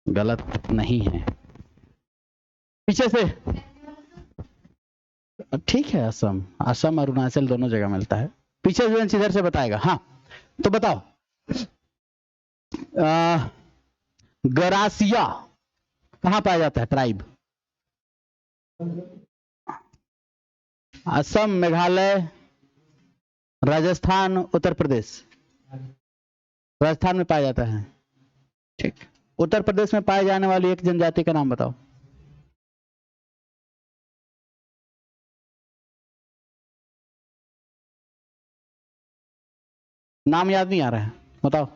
गलत नहीं है। पीछे से ठीक है, असम, असम अरुणाचल दोनों जगह मिलता है। पीछे से इधर से बताएगा। हाँ तो बताओ, गरासिया कहाँ पाया जाता है ट्राइब? असम, मेघालय, राजस्थान, उत्तर प्रदेश। राजस्थान में पाया जाता है। ठीक। उत्तर प्रदेश में पाए जाने वाली एक जनजाति का नाम बताओ। नाम याद नहीं आ रहा है, बताओ।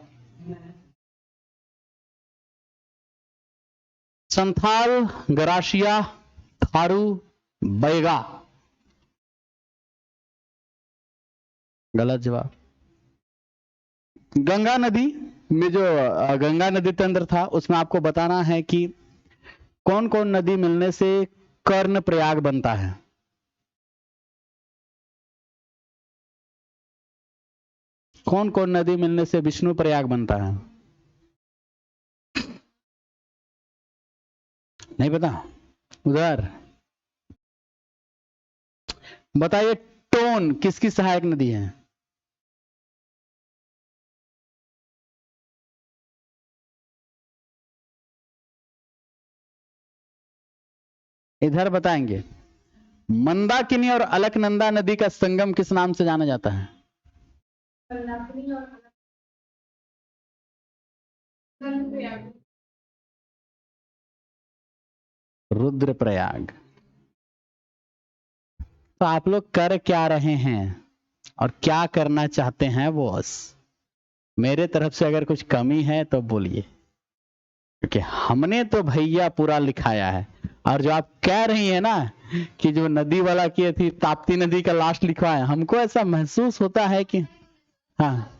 संथाल, गरासिया, थारू, बैगा। गलत जवाब। गंगा नदी में जो गंगा नदी तंत्र था, उसमें आपको बताना है कि कौन कौन नदी मिलने से कर्ण प्रयाग बनता है। कौन कौन नदी मिलने से विष्णु प्रयाग बनता है? नहीं पता? उधर बताइए, टोन किसकी सहायक नदी है? इधर बताएंगे। मंदाकिनी और अलकनंदा नदी का संगम किस नाम से जाना जाता है? रुद्रप्रयाग। तो आप लोग कर क्या रहे हैं और क्या करना चाहते हैं बॉस? मेरे तरफ से अगर कुछ कमी है तो बोलिए, क्योंकि हमने तो भैया पूरा लिखाया है। और जो आप कह रही है ना कि जो नदी वाला की थी, ताप्ती नदी का लास्ट लिखवा है, हमको ऐसा महसूस होता है कि हाँ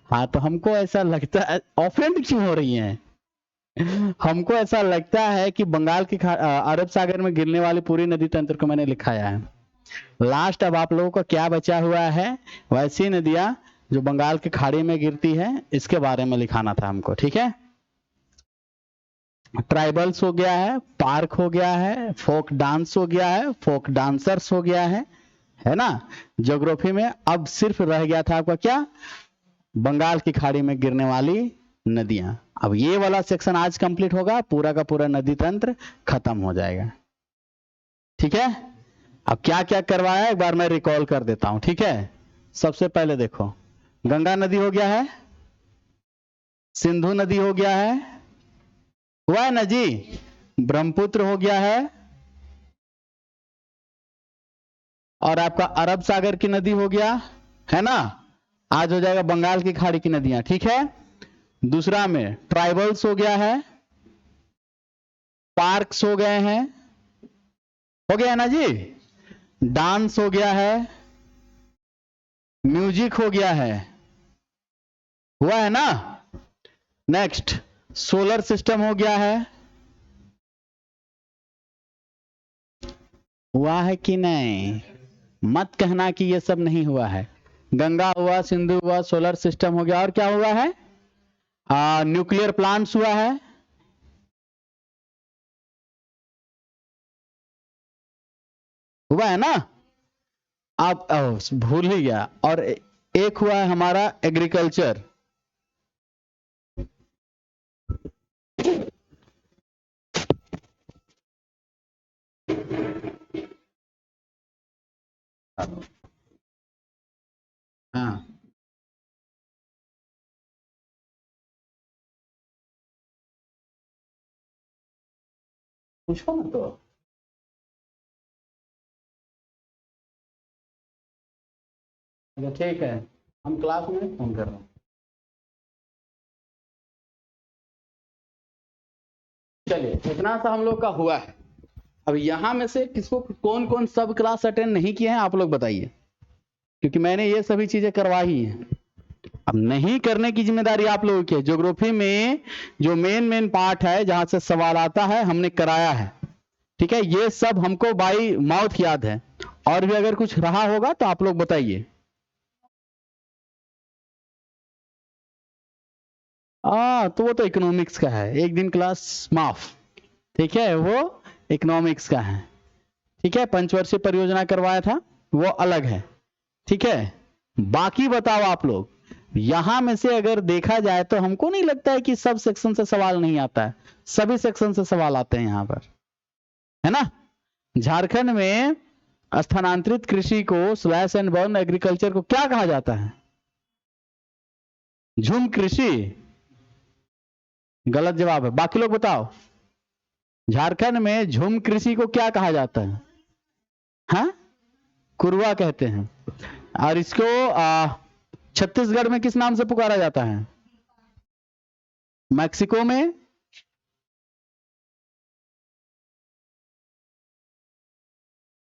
हाँ, तो हमको ऐसा लगता है, ऑफेंड क्यों हो रही हैं? हमको ऐसा लगता है कि बंगाल की अरब सागर में गिरने वाली पूरी नदी तंत्र को मैंने लिखाया है। लास्ट अब आप लोगों को क्या बचा हुआ है, वैसी नदियां जो बंगाल की खाड़ी में गिरती है, इसके बारे में लिखाना था हमको। ठीक है, ट्राइबल्स हो गया है, पार्क हो गया है, फोक डांस हो गया है, फोक डांसर्स हो गया है ना। ज्योग्राफी में अब सिर्फ रह गया था आपका क्या, बंगाल की खाड़ी में गिरने वाली नदियां। अब ये वाला सेक्शन आज कंप्लीट होगा, पूरा का पूरा नदी तंत्र खत्म हो जाएगा। ठीक है, अब क्या क्या करवाया एक बार मैं रिकॉल कर देता हूं। ठीक है, सबसे पहले देखो, गंगा नदी हो गया है, सिंधु नदी हो गया है, हुआ है ना जी, ब्रह्मपुत्र हो गया है, और आपका अरब सागर की नदी हो गया है ना। आज हो जाएगा बंगाल की खाड़ी की नदियां। ठीक है, दूसरा में ट्राइबल्स हो गया है, पार्क्स हो गए हैं, हो गया है ना जी, डांस हो गया है, म्यूजिक हो गया है, हुआ है ना। नेक्स्ट, सोलर सिस्टम हो गया है, हुआ है कि नहीं? मत कहना कि ये सब नहीं हुआ है। गंगा हुआ, सिंधु हुआ, सोलर सिस्टम हो गया, और क्या हुआ है? न्यूक्लियर प्लांट्स हुआ है, हुआ है ना। आप भूल ही गया। और एक हुआ है हमारा एग्रीकल्चर। हाँ, पूछो ना तो। ठीक है, हम क्लास में फोन कर रहे हैं। चलिए, इतना सा हम लोग का हुआ है। अब यहां में से किसको कौन कौन सब क्लास अटेंड नहीं किए हैं आप लोग बताइए, क्योंकि मैंने ये सभी चीजें करवाई हैं। अब नहीं करने की जिम्मेदारी आप लोगों की है। ज्योग्राफी में जो मेन मेन पार्ट है, जहां से सवाल आता है, हमने कराया है। ठीक है, ये सब हमको बाई माउथ याद है। और भी अगर कुछ रहा होगा तो आप लोग बताइए। तो वो तो इकोनॉमिक्स का है, एक दिन क्लास माफ, ठीक है, वो इकोनॉमिक्स का है, ठीक है। पंचवर्षीय परियोजना करवाया था, वो अलग है, ठीक है। बाकी बताओ आप लोग, यहां में से अगर देखा जाए तो हमको नहीं लगता है कि सब सेक्शन से सवाल नहीं आता है, सभी सेक्शन से सवाल आते हैं यहां पर, है ना। झारखंड में स्थानांतरित कृषि को, स्लैश एंड बर्न एग्रीकल्चर को क्या कहा जाता है? झुम कृषि, गलत जवाब है। बाकी लोग बताओ, झारखंड में झुम कृषि को क्या कहा जाता है? हाँ, कुरवा कहते हैं। और इसको छत्तीसगढ़ में किस नाम से पुकारा जाता है? मैक्सिको में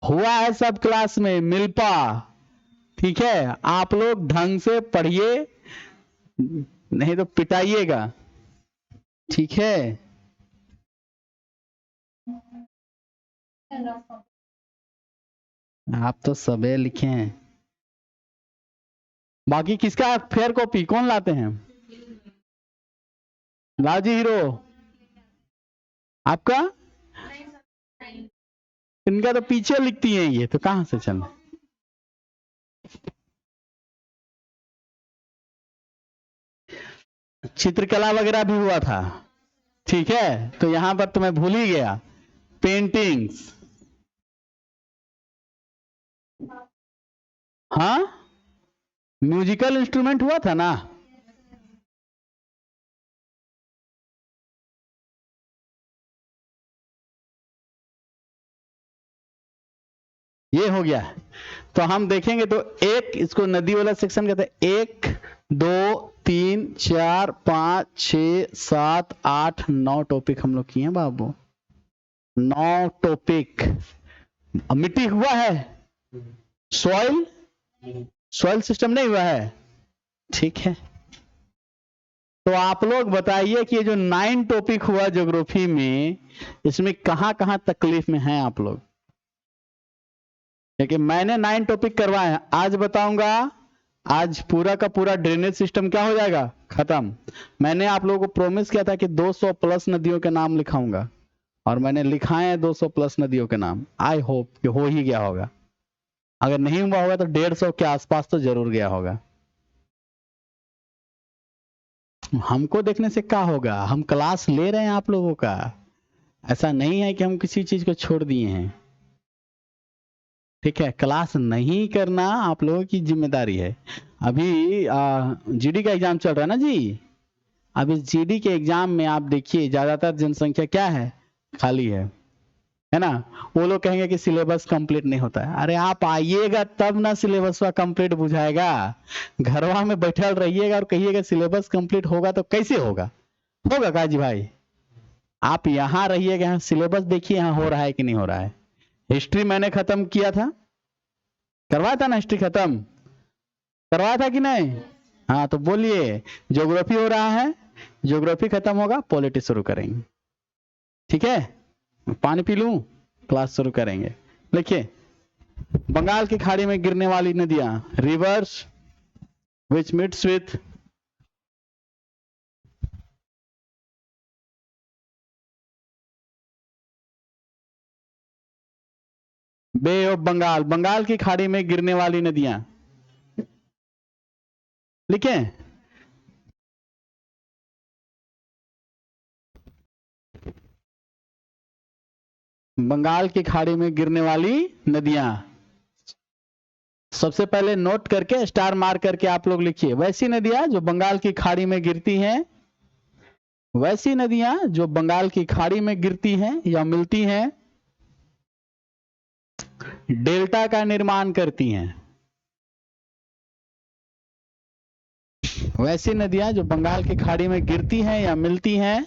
हुआ है सब क्लास में मिल्पा, ठीक है। आप लोग ढंग से पढ़िए, नहीं तो पिटाइएगा, ठीक है। आप तो सबे लिखे हैं। बाकी किसका फेयर कॉपी कौन लाते हैं? लाजी हीरो आपका? इनका तो पीछे लिखती हैं ये, तो कहां से चल। चित्रकला वगैरह भी हुआ था, ठीक है। तो यहां पर तो मैं भूल ही गया, पेंटिंग्स, हाँ, म्यूजिकल इंस्ट्रूमेंट हुआ था ना। ये हो गया। तो हम देखेंगे तो एक, इसको नदी वाला सेक्शन कहते हैं। 1 2 3 4 5 6 7 8 9 टॉपिक हम लोग किए हैं बाबू, 9 टॉपिक। मिट्टी हुआ है, सॉइल, सॉइल सिस्टम नहीं हुआ है, ठीक है। तो आप लोग बताइए कि ये जो 9 टॉपिक हुआ ज्योग्राफी में, इसमें कहां कहां तकलीफ में हैं आप लोग? क्योंकि मैंने 9 टॉपिक करवाए हैं, आज बताऊंगा, आज पूरा का पूरा ड्रेनेज सिस्टम क्या हो जाएगा, खत्म। मैंने आप लोगों को प्रॉमिस किया था कि 200 प्लस नदियों के नाम लिखाऊंगा, और मैंने लिखाए हैं 200 प्लस नदियों के नाम। आई होप कि हो ही गया होगा, अगर नहीं हुआ होगा तो 150 के आसपास तो जरूर गया होगा। हमको देखने से क्या होगा, हम क्लास ले रहे हैं आप लोगों का, ऐसा नहीं है कि हम किसी चीज को छोड़ दिए हैं, ठीक है। क्लास नहीं करना आप लोगों की जिम्मेदारी है। अभी जीडी का एग्जाम चल रहा है ना जी, अब इस जीडी के एग्जाम में आप देखिए ज्यादातर जनसंख्या क्या है, खाली है ना। वो लोग कहेंगे कि सिलेबस कंप्लीट नहीं होता है। अरे आप आइएगा तब ना सिलेबस का कंप्लीट बुझाएगा, घरवा में बैठल रहिएगा और कहिएगा सिलेबस कंप्लीट होगा, तो कैसे होगा? होगा काजी भाई? आप यहाँ रहिएगा, यहाँ सिलेबस देखिए यहाँ हो रहा है कि नहीं हो रहा है। हिस्ट्री मैंने खत्म किया था, करवाया था ना, हिस्ट्री खत्म करवाया था कि नहीं? हाँ, तो बोलिए। ज्योग्राफी हो रहा है, ज्योग्राफी खत्म होगा, पॉलिटी शुरू करेंगे, ठीक है। पानी पी लूं, क्लास शुरू करेंगे। लिखिए, बंगाल की खाड़ी में गिरने वाली नदियां, rivers which meets with bay of Bengal, Bengal की खाड़ी में गिरने वाली नदियां, लिखे। बंगाल की खाड़ी में गिरने वाली नदियां, सबसे पहले नोट करके स्टार मार करके आप लोग लिखिए, वैसी नदियां जो बंगाल की खाड़ी में गिरती हैं, वैसी नदियां जो बंगाल की खाड़ी में गिरती हैं या मिलती हैं, डेल्टा का निर्माण करती हैं। वैसी नदियां जो बंगाल की खाड़ी में गिरती हैं या मिलती हैं,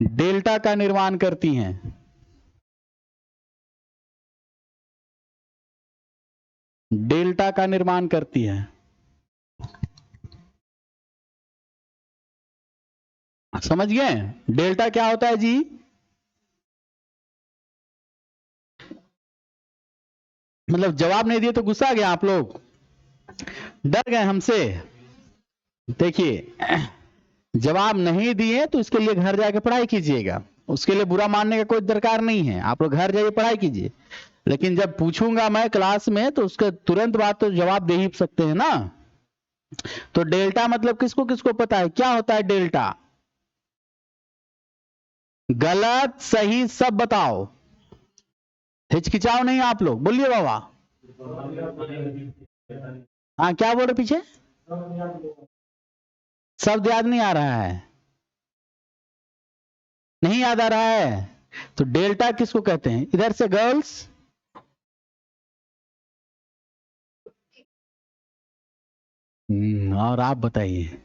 डेल्टा का निर्माण करती हैं। डेल्टा का निर्माण करती है। समझ गए? डेल्टा क्या होता है जी? मतलब जवाब नहीं दिए तो गुस्सा आ गया आप लोग, डर गए हमसे? देखिए, जवाब नहीं दिए तो इसके लिए घर जाके पढ़ाई कीजिएगा, उसके लिए बुरा मानने का कोई दरकार नहीं है, आप लोग घर जाइए पढ़ाई कीजिए। लेकिन जब पूछूंगा मैं क्लास में तो उसके तुरंत बाद तो जवाब दे ही सकते हैं ना। तो डेल्टा मतलब किसको किसको पता है क्या होता है डेल्टा? गलत सही सब बताओ, हिचकिचाओ नहीं आप लोग, बोलिए बाबा। हाँ क्या बोल रहे पीछे? शब्द याद नहीं आ रहा है, नहीं याद आ रहा है। तो डेल्टा किसको कहते हैं? इधर से गर्ल्स, और आप बताइए।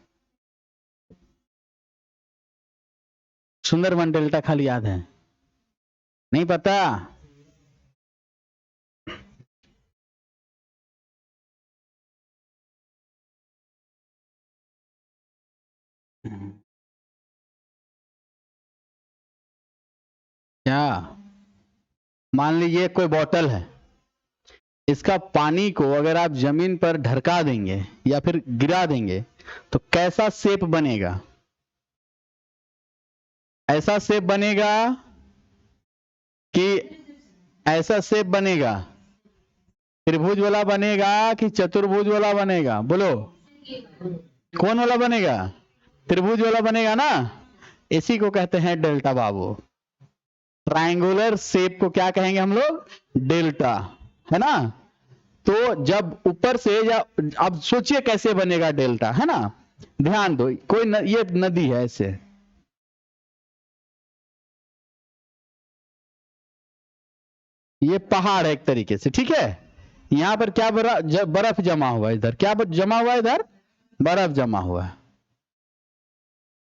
सुंदरबन डेल्टा खाली याद है, नहीं पता? क्या? मान लीजिए कोई बोतल है, इसका पानी को अगर आप जमीन पर ढरका देंगे या फिर गिरा देंगे तो कैसा शेप बनेगा? ऐसा शेप बनेगा कि ऐसा शेप बनेगा? त्रिभुज वाला बनेगा कि चतुर्भुज वाला बनेगा? बोलो, कौन वाला बनेगा? त्रिभुज वाला बनेगा ना। इसी को कहते हैं डेल्टा बाबू। ट्रायंगुलर शेप को क्या कहेंगे हम लोग? डेल्टा, है ना। तो जब ऊपर से या अब सोचिए कैसे बनेगा डेल्टा, है ना। ध्यान दो, ये नदी है ऐसे, ये पहाड़ है एक तरीके से, ठीक है। यहां पर क्या बर्फ जमा हुआ है, इधर क्या जमा हुआ है? इधर बर्फ जमा हुआ है।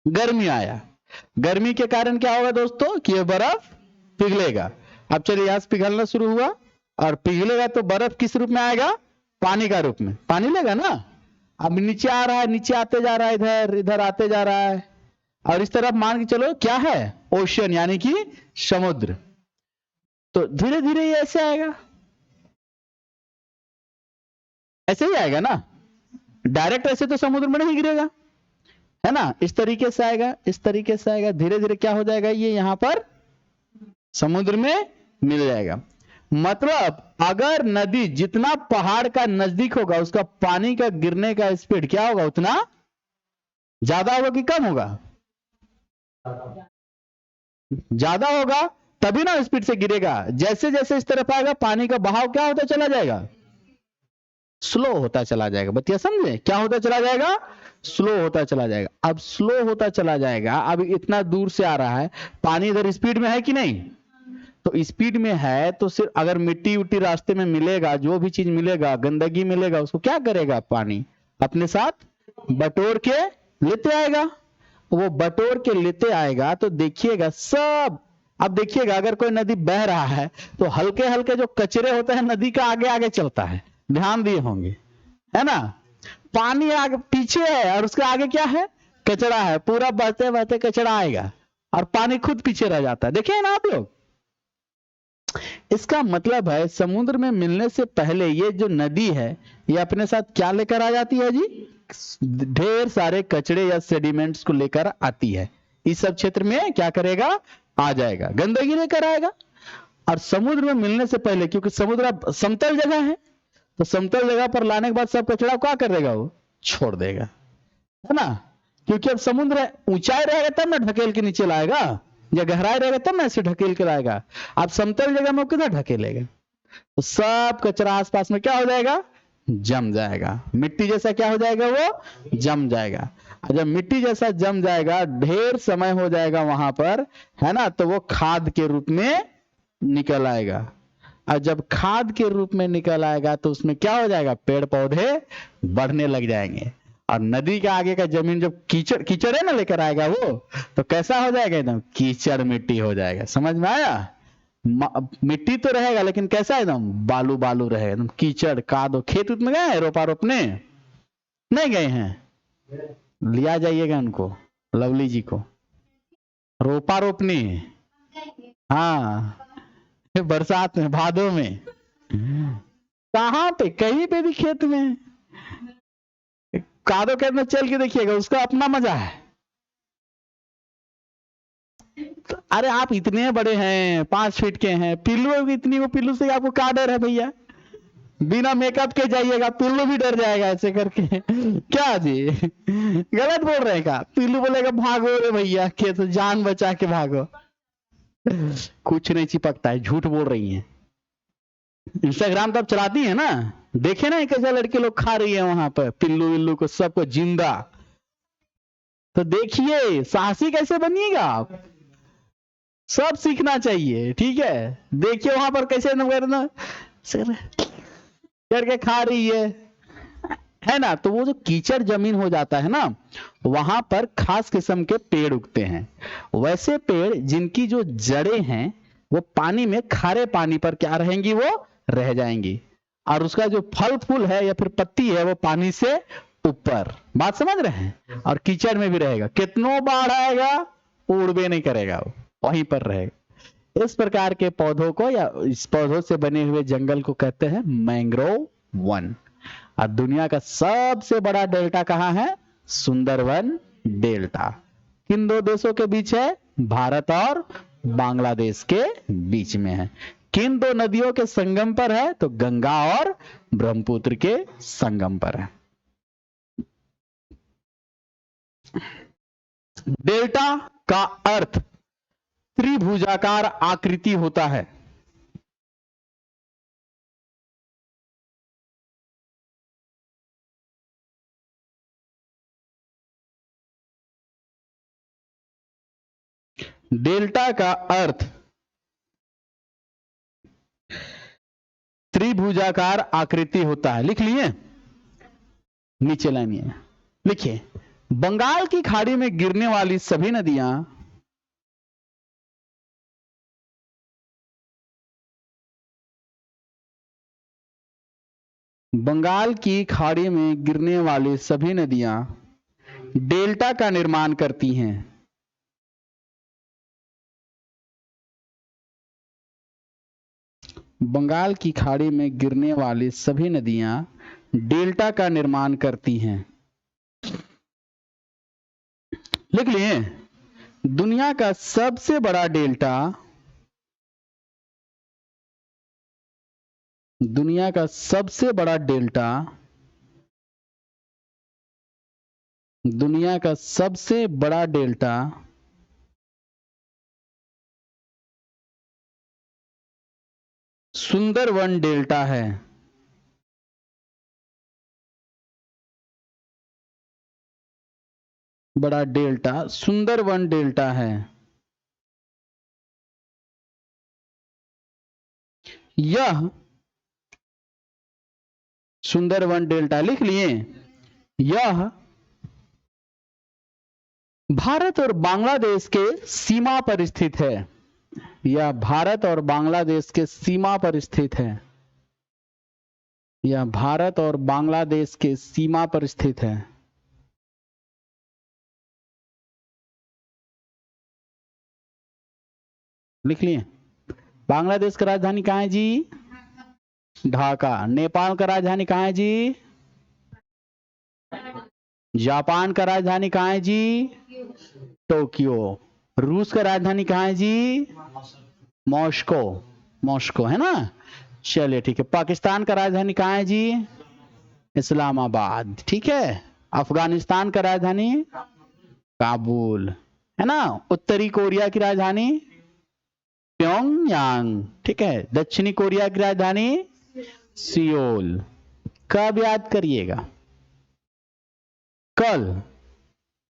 गर्मी आया, गर्मी के कारण क्या होगा दोस्तों कि ये बर्फ पिघलेगा। अब चलिए यहां से पिघलना शुरू हुआ और पिघलेगा तो बर्फ किस रूप में आएगा? पानी का रूप में, पानी लेगा ना। अब नीचे आ रहा है, नीचे आते जा रहा है, इधर इधर आते जा रहा है, और इस तरफ मान के चलो क्या है? ओशियन यानी कि समुद्र। तो धीरे धीरे ये ऐसे आएगा, ऐसे ही आएगा ना। डायरेक्ट ऐसे तो समुद्र में नहीं गिरेगा, है ना। इस तरीके से आएगा, इस तरीके से आएगा, धीरे धीरे क्या हो जाएगा? ये यहां पर समुद्र में मिल जाएगा। मतलब अगर नदी जितना पहाड़ का नजदीक होगा उसका पानी का गिरने का स्पीड क्या होगा? उतना ज्यादा होगा कि कम होगा? ज्यादा होगा, तभी ना स्पीड से गिरेगा। जैसे जैसे इस तरफ आएगा पानी का बहाव क्या होता चला जाएगा? स्लो होता चला जाएगा। बतिया समझे? क्या होता चला जाएगा? स्लो होता चला जाएगा। अब स्लो होता चला जाएगा, अब इतना दूर से आ रहा है, पानी इधर स्पीड में है कि नहीं? तो स्पीड में है तो सिर्फ अगर मिट्टी उट्टी रास्ते में मिलेगा, जो भी चीज मिलेगा, गंदगी मिलेगा, उसको क्या करेगा? पानी अपने साथ बटोर के लेते आएगा। वो बटोर के लेते आएगा तो देखिएगा सब। अब देखिएगा अगर कोई नदी बह रहा है तो हल्के हल्के जो कचरे होते हैं नदी का आगे आगे चलता है, ध्यान दिए होंगे, है ना। पानी आगे पीछे है और उसके आगे क्या है? कचरा है, पूरा बहते बहते कचरा आएगा और पानी खुद पीछे रह जाता है। देखिए ना आप लोग, इसका मतलब है समुद्र में मिलने से पहले ये जो नदी है ये अपने साथ क्या लेकर आ जाती है जी? ढेर सारे कचड़े या सेडिमेंट्स को लेकर आती है। इस सब क्षेत्र में क्या करेगा? आ जाएगा, गंदगी लेकर आएगा। और समुद्र में मिलने से पहले, क्योंकि समुद्र अब समतल जगह है, तो समतल जगह पर लाने के बाद सब कचड़ा क्या कर देगा? वो छोड़ देगा, है ना। क्योंकि अब समुद्र ऊंचाई रहेगा तब ना ढकेल के नीचे लाएगा, या गहराई रहेगा तब ना ऐसे ढकेल के लाएगा। अब समतल जगह में किधर ढकेलेगा? तो सब कचरा आसपास में क्या हो जाएगा? जम जाएगा। मिट्टी जैसा क्या हो जाएगा? वो जम जाएगा। और जब मिट्टी जैसा जम जाएगा, ढेर समय हो जाएगा वहां पर, है ना, तो वो खाद के रूप में निकल आएगा। और जब खाद के रूप में निकल आएगा तो उसमें क्या हो जाएगा? पेड़ पौधे बढ़ने लग जाएंगे। और नदी के आगे का जमीन जब कीचड़ कीचड़ है ना लेकर आएगा वो, तो कैसा हो जाएगा? एकदम कीचड़ मिट्टी हो जाएगा। समझ में आया? मिट्टी तो रहेगा लेकिन कैसा? एकदम बालू बालू रहेगा, एकदम कीचड़ कादो। खेत उत में गए हैं रोपा रोपने? नहीं गए हैं? लिया जाइएगा उनको, लवली जी को, रोपा रोपने। हाँ, बरसात में, भादों में। कहां पे? कहीं पे भी खेत में, कादो के अंदर चल के देखिएगा, उसका अपना मजा है। अरे आप इतने बड़े हैं, 5 फीट के हैं, पिल्लू इतनी, वो पिल्लू से आपको क्या डर है भैया? बिना मेकअप के जाइएगा, पिल्लू भी डर जाएगा ऐसे करके। क्या जी, गलत बोल रहे हैं क्या? पिल्लू बोलेगा भागो रे भैया, के तो जान बचा के भागो। कुछ नहीं चिपकता है, झूठ बोल रही हैं। इंस्टाग्राम तो आप चलाती है ना, देखे ना कैसे लड़के लोग खा रही है वहां पर पिल्लू विल्लू को, सबको जिंदा। तो देखिए साहसी कैसे बनिएगा आप, सब सीखना चाहिए, ठीक है। देखिए वहां पर कैसे ना करके खा रही है ना। तो वो जो कीचड़ जमीन हो जाता है ना, वहां पर खास किस्म के पेड़ उगते हैं। वैसे पेड़ जिनकी जो जड़ें हैं वो पानी में, खारे पानी पर क्या रहेंगी, वो रह जाएंगी, और उसका जो फल फूल है या फिर पत्ती है वो पानी से ऊपर। बात समझ रहे हैं? और कीचड़ में भी रहेगा, कितनों बाढ़ आएगा उड़बे नहीं करेगा, वो वहीं पर रहेगा। इस प्रकार के पौधों को या इस पौधों से बने हुए जंगल को कहते हैं मैंग्रोव वन। और दुनिया का सबसे बड़ा डेल्टा कहां है? सुंदरवन डेल्टा। किन दो देशों के बीच है? भारत और बांग्लादेश के बीच में है। किन दो नदियों के संगम पर है? तो गंगा और ब्रह्मपुत्र के संगम पर है। डेल्टा का अर्थ त्रिभुजाकार आकृति होता है। डेल्टा का अर्थ त्रिभुजाकार आकृति होता है। लिख लिए? नीचे लाइए, लिखिए। बंगाल की खाड़ी में गिरने वाली सभी नदियां बंगाल की खाड़ी में गिरने वाली सभी नदियां डेल्टा का निर्माण करती हैं। बंगाल की खाड़ी में गिरने वाली सभी नदियां डेल्टा का निर्माण करती हैं। लिख लिए? दुनिया का सबसे बड़ा डेल्टा, दुनिया का सबसे बड़ा डेल्टा, दुनिया का सबसे बड़ा डेल्टा सुंदरवन डेल्टा है। बड़ा डेल्टा सुंदरवन डेल्टा है। यह सुंदरवन डेल्टा, लिख लिए? यह भारत और बांग्लादेश के सीमा पर स्थित है। यह भारत और बांग्लादेश के सीमा पर स्थित है। यह भारत और बांग्लादेश के सीमा पर स्थित है। लिख लिए? बांग्लादेश का राजधानी कहां है जी? ढाका। नेपाल का राजधानी कहां है जी? जापान का राजधानी कहां है जी? टोक्यो। रूस का राजधानी कहां है जी? मॉस्को। मॉस्को है ना। चलिए ठीक है। पाकिस्तान का राजधानी कहां है जी? इस्लामाबाद। ठीक है। अफगानिस्तान का राजधानी काबुल है ना। उत्तरी कोरिया की राजधानी प्योंगयांग। ठीक है। दक्षिणी कोरिया की राजधानी सियोल। कब याद करिएगा? कल।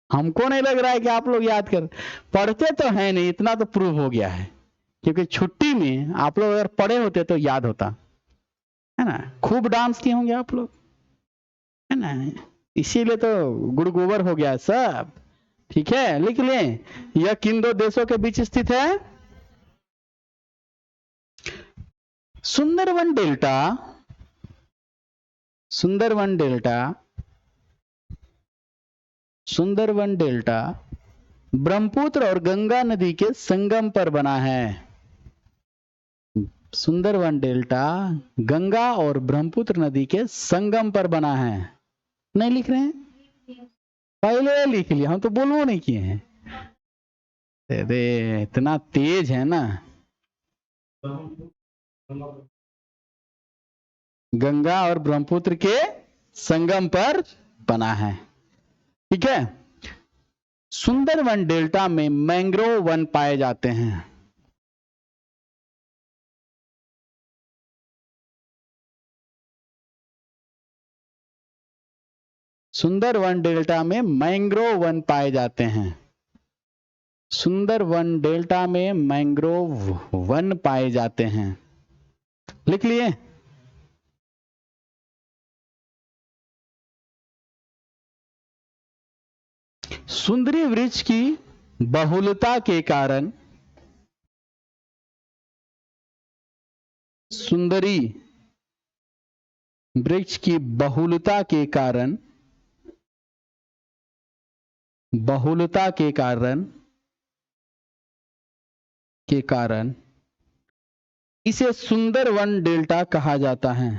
हमको नहीं लग रहा है कि आप लोग याद कर पढ़ते तो है नहीं, इतना तो प्रूव हो गया है, क्योंकि छुट्टी में आप लोग अगर पढ़े होते तो याद होता है ना। खूब डांस किए होंगे आप लोग, है ना, इसीलिए तो गुड़ गोबर हो गया सब। ठीक है। लिख लें, यह किन दो देशों के बीच स्थित है? Sundarban delta, Sundarban delta, Sundarban delta Brahmaputra और गंगा नदी के संगम पर बना है। सुंदरवन डेल्टा गंगा और ब्रह्मपुत्र नदी के संगम पर बना है। नहीं लिख रहे हैं? पहले लिख लिया, हम तो बोलबो नहीं किए हैं। अरे इतना तेज है ना। गंगा और ब्रह्मपुत्र के संगम पर बना है। ठीक है। सुंदरवन डेल्टा में मैंग्रोव वन पाए जाते हैं। सुंदरवन डेल्टा में मैंग्रोव वन पाए जाते हैं। सुंदरवन डेल्टा में मैंग्रोव वन पाए जाते हैं। लिख लिए। सुंदरी वृक्ष की बहुलता के कारण, सुंदरी वृक्ष की बहुलता के कारण, बहुलता के कारण इसे सुंदरवन डेल्टा कहा जाता है।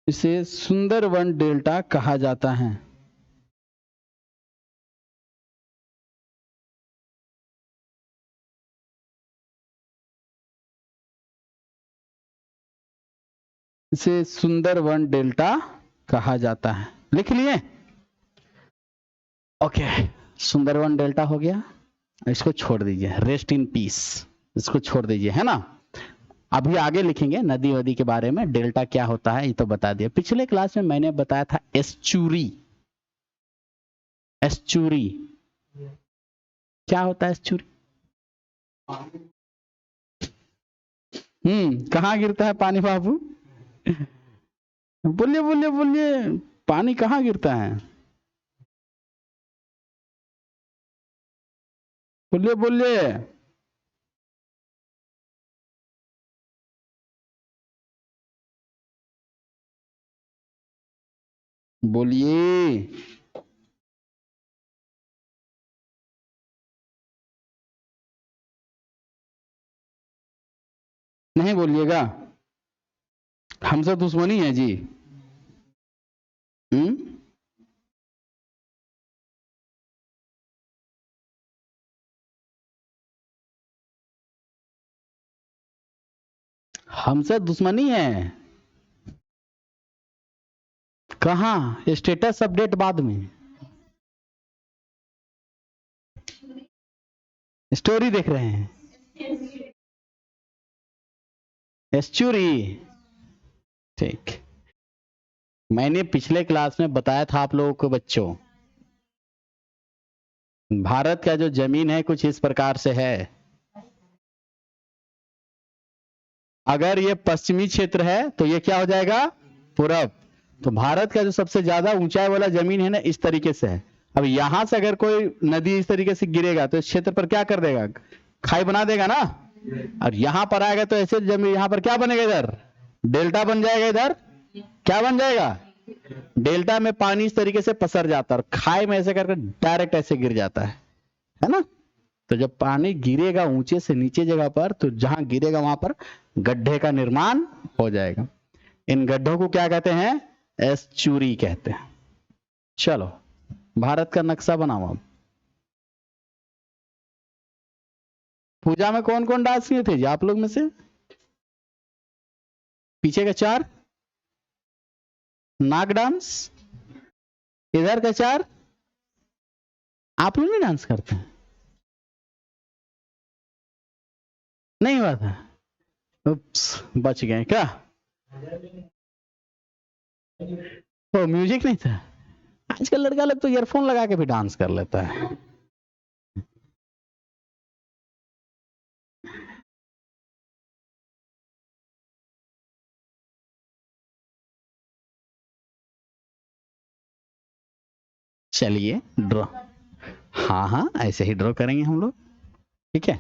इसे सुंदरवन डेल्टा कहा जाता है। इसे सुंदरवन डेल्टा कहा जाता है। लिख लिए। ओके, सुंदरवन डेल्टा हो गया। इसको छोड़ दीजिए, रेस्ट इन पीस, इसको छोड़ दीजिए, है ना। अभी आगे लिखेंगे नदी वदी के बारे में, डेल्टा क्या होता है ये तो बता दिया। पिछले क्लास में मैंने बताया था एस्चुरी। एस्चुरी क्या होता है? एस्चुरी कहाँ गिरता है पानी बाबू? बोलिए बोलिए बोलिए, पानी कहाँ गिरता है? बोलिए बोलिए। बोलिए। नहीं बोलिएगा, हमसे दुश्मनी है जी। हम्म हमसे दुश्मनी है? कहाँ? स्टेटस अपडेट बाद में, स्टोरी देख रहे हैं। एस्चुरी, ठीक। मैंने पिछले क्लास में बताया था आप लोगों को बच्चों, भारत का जो जमीन है कुछ इस प्रकार से है। अगर ये पश्चिमी क्षेत्र है तो ये क्या हो जाएगा? पूरब। तो भारत का जो सबसे ज्यादा ऊंचाई वाला जमीन है ना, इस तरीके से है। अब यहां से अगर कोई नदी इस तरीके से गिरेगा तो इस क्षेत्र पर क्या कर देगा? खाई बना देगा ना। और यहां पर आएगा तो ऐसे जमीन, यहां पर क्या बनेगा? इधर डेल्टा बन जाएगा। इधर क्या बन जाएगा? डेल्टा में पानी इस तरीके से पसर जाता है और खाई में ऐसे करके डायरेक्ट ऐसे गिर जाता है ना। तो जब पानी गिरेगा ऊंचे से नीचे जगह पर, तो जहां गिरेगा वहां पर गड्ढे का निर्माण हो जाएगा। इन गड्ढों को क्या कहते हैं? एस्चुरी कहते हैं। चलो, भारत का नक्शा बनाओ अब। पूजा में कौन कौन डांस किए थे जी आप लोग में से? पीछे का चार नाग डांस, इधर का चार आप लोग नहीं डांस करते हैं? नहीं हुआ था? उप्स, बच गए क्या? तो म्यूजिक नहीं था? आजकल लड़का लोग तो ईयरफोन लगा के भी डांस कर लेता है। चलिए ड्रॉ, हाँ हाँ ऐसे ही ड्रॉ करेंगे हम लोग। ठीक है,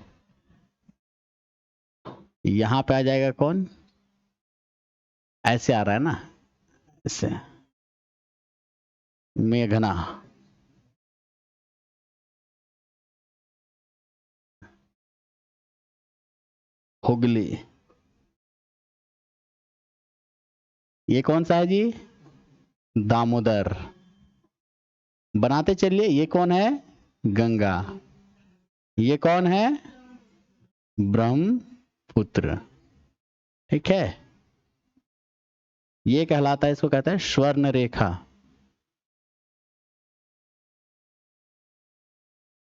यहां पे आ जाएगा कौन? ऐसे आ रहा है ना, ऐसे। मेघना, हुगली, ये कौन सा है जी? दामोदर। बनाते चलिए, ये कौन है? गंगा। ये कौन है? ब्रह्मपुत्र। ठीक है, ये कहलाता है, इसको कहते हैं स्वर्ण रेखा।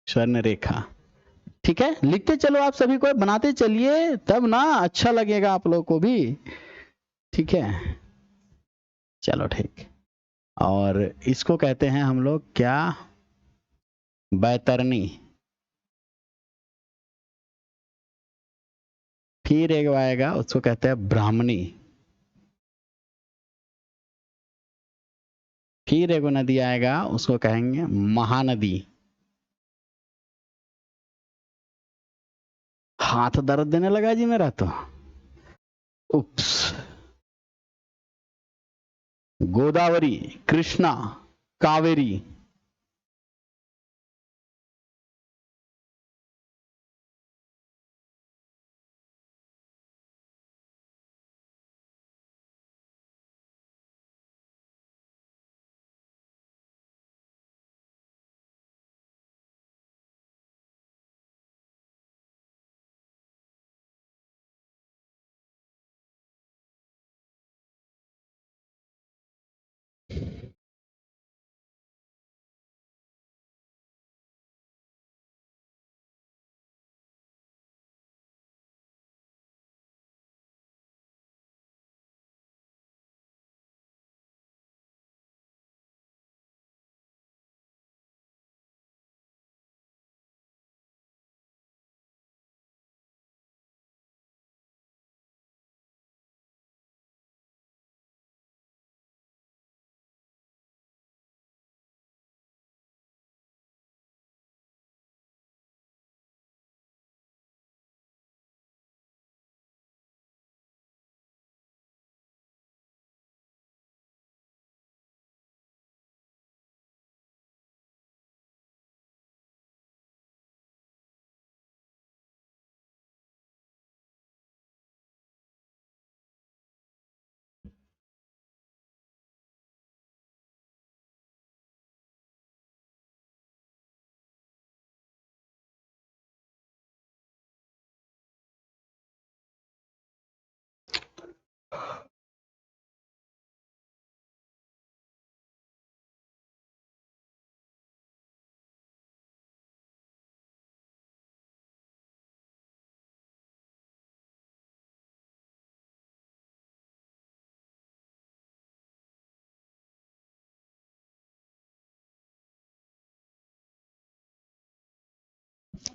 स्वर्ण रेखा। ठीक है, लिखते चलो आप सभी को, बनाते चलिए, तब ना अच्छा लगेगा आप लोग को भी। ठीक है, चलो ठीक। और इसको कहते हैं हम लोग क्या? बैतरणी। फिर एक आएगा, उसको कहते हैं ब्राह्मणी। फिर एक नदी आएगा, उसको कहेंगे महानदी। हाथ दर्द देने लगा जी मेरा तो। उप्स। गोदावरी, कृष्णा, कावेरी।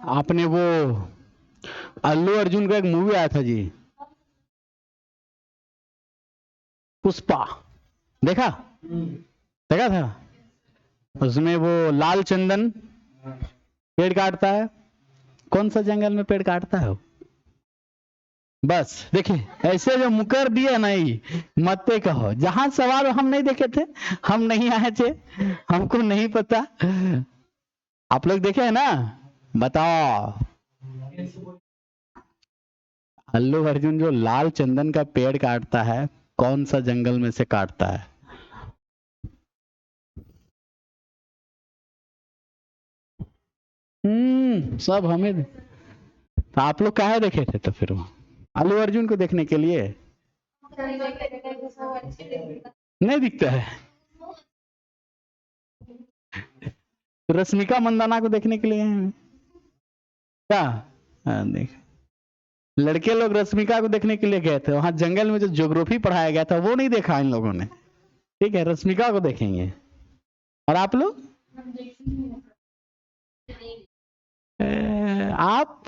आपने वो अल्लू अर्जुन का एक मूवी आया था जी, पुष्पा, देखा? देखा था? उसमें वो लाल चंदन पेड़ काटता है। कौन सा जंगल में पेड़ काटता है वो? बस देखिए, ऐसे जो मुकर दिया नहीं, मत पे कहो। जहां सवाल हम नहीं देखे थे, हम नहीं आए थे, हमको नहीं पता। आप लोग देखे हैं ना? बताओ। अल्लू अर्जुन जो लाल चंदन का पेड़ काटता है, कौन सा जंगल में से काटता है? सब हमें। तो आप लोग काहे देखे थे तो फिर वो अल्लू अर्जुन को देखने के लिए? नहीं दिखता है? तो रश्मिका मंदाना को देखने के लिए हैं क्या? देख, लड़के लोग रश्मिका को देखने के लिए गए थे, वहां जंगल में जो ज्योग्राफी पढ़ाया गया था वो नहीं देखा इन लोगों ने। ठीक है, रश्मिका को देखेंगे। और आप लोग? आप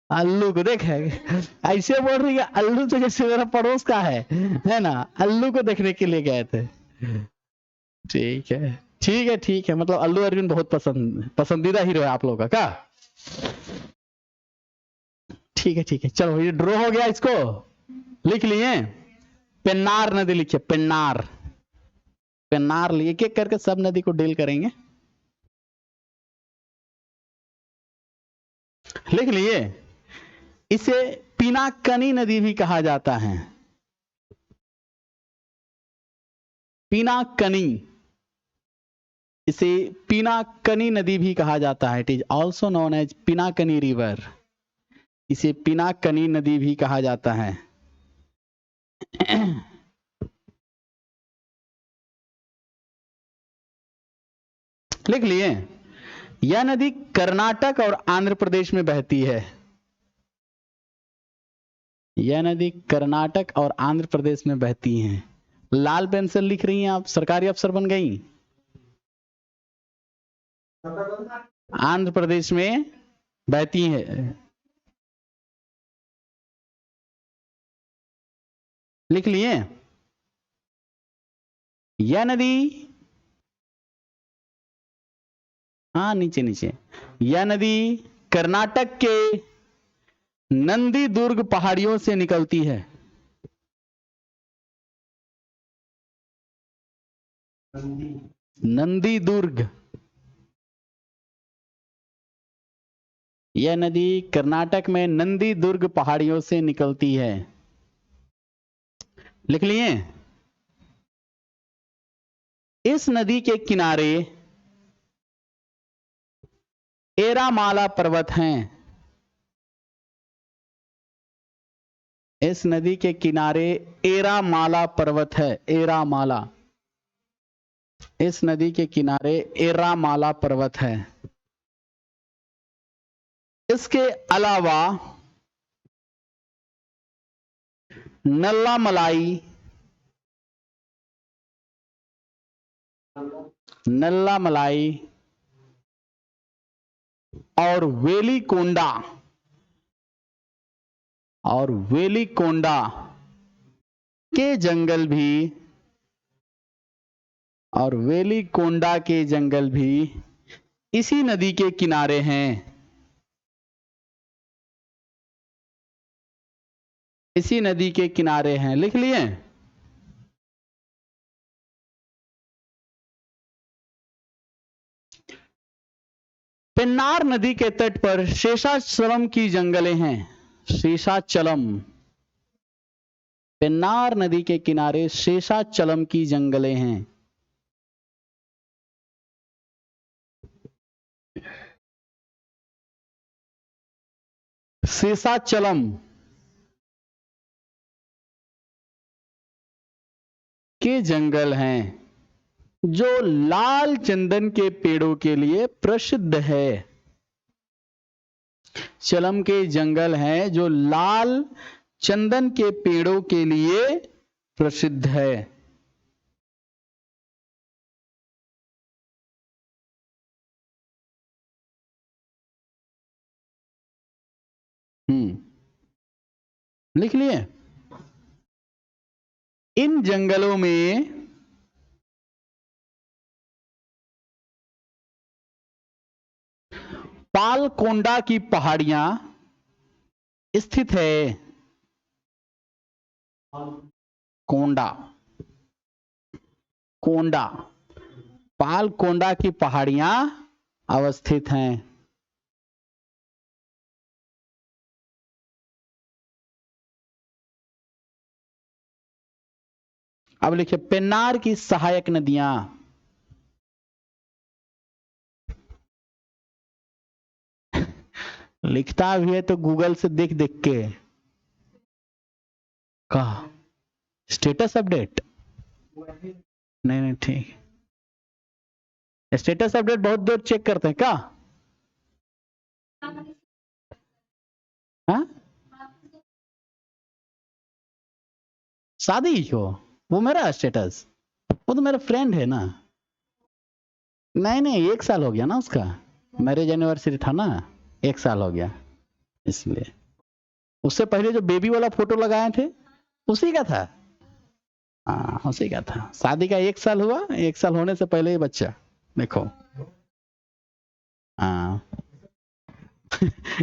अल्लू को देखे? ऐसे बोल रही है, अल्लू तो जैसे मेरा पड़ोस का है ना? अल्लू को देखने के लिए गए थे। ठीक है, ठीक है, ठीक है। मतलब अल्लू अर्जुन बहुत पसंदीदा हीरो है आप लोगों का क्या? ठीक है, ठीक है, चलो ये ड्रॉ हो गया, इसको लिख लिए। पेन्नार नदी लिखिए, पेन्नार। पेन्नार लिए, एक एक करके सब नदी को डील करेंगे। लिख लिए। इसे पिनाकनी नदी भी कहा जाता है। पिनाकनी, इसे पिनाकनी नदी भी कहा जाता है। It is also known as Pinakini river, इसे पिनाकनी नदी भी कहा जाता है। लिख लिए। यह नदी कर्नाटक और आंध्र प्रदेश में बहती है। यह नदी कर्नाटक और आंध्र प्रदेश में बहती है। लाल पेंसिल लिख रही हैं आप, सरकारी अफसर बन गई। आंध्र प्रदेश में बहती है। लिख लिए। यह नदी, हाँ नीचे नीचे, यह नदी कर्नाटक के नंदी दुर्ग पहाड़ियों से निकलती है। नंदी दुर्ग, यह नदी कर्नाटक में नंदी दुर्ग पहाड़ियों से निकलती है। लिख लिए। इस नदी के किनारे एरामाला पर्वत हैं। इस नदी के किनारे एरामाला पर्वत है। एरामाला, इस नदी के किनारे एरामाला पर्वत है। इसके अलावा नल्लामलाई, नल्लामलाई और वेलिकोंडा, और वेलिकोंडा के जंगल भी, और वेलिकोंडा के जंगल भी इसी नदी के किनारे हैं। इसी नदी के किनारे हैं। लिख लिए। पेन्नार नदी के तट पर शेषाचलम की जंगलें हैं। शेषाचलम, पेन्नार नदी के किनारे शेषाचलम की जंगलें हैं। शेषाचलम के जंगल हैं जो लाल चंदन के पेड़ों के लिए प्रसिद्ध है। चलम के जंगल हैं जो लाल चंदन के पेड़ों के लिए प्रसिद्ध है। लिख लिए। इन जंगलों में पालकोंडा की पहाड़ियां स्थित है। कोंडा, कोंडा, पालकोंडा की पहाड़ियां अवस्थित हैं। अब लिखिए पेन्नार की सहायक नदियां। लिखता भी है तो गूगल से देख देख के। कहा स्टेटस अपडेट? नहीं नहीं ठीक, स्टेटस अपडेट बहुत देर चेक करते हैं क्या? हाँ? शादी हो? वो मेरा स्टेटस, वो तो मेरा फ्रेंड है ना। नहीं नहीं 1 साल हो गया ना उसका, मैरिज एनिवर्सरी था ना, 1 साल हो गया इसलिए। उससे पहले जो बेबी वाला फोटो लगाए थे उसी का था। हाँ उसी का था। शादी का 1 साल हुआ, 1 साल होने से पहले ही बच्चा, देखो। हाँ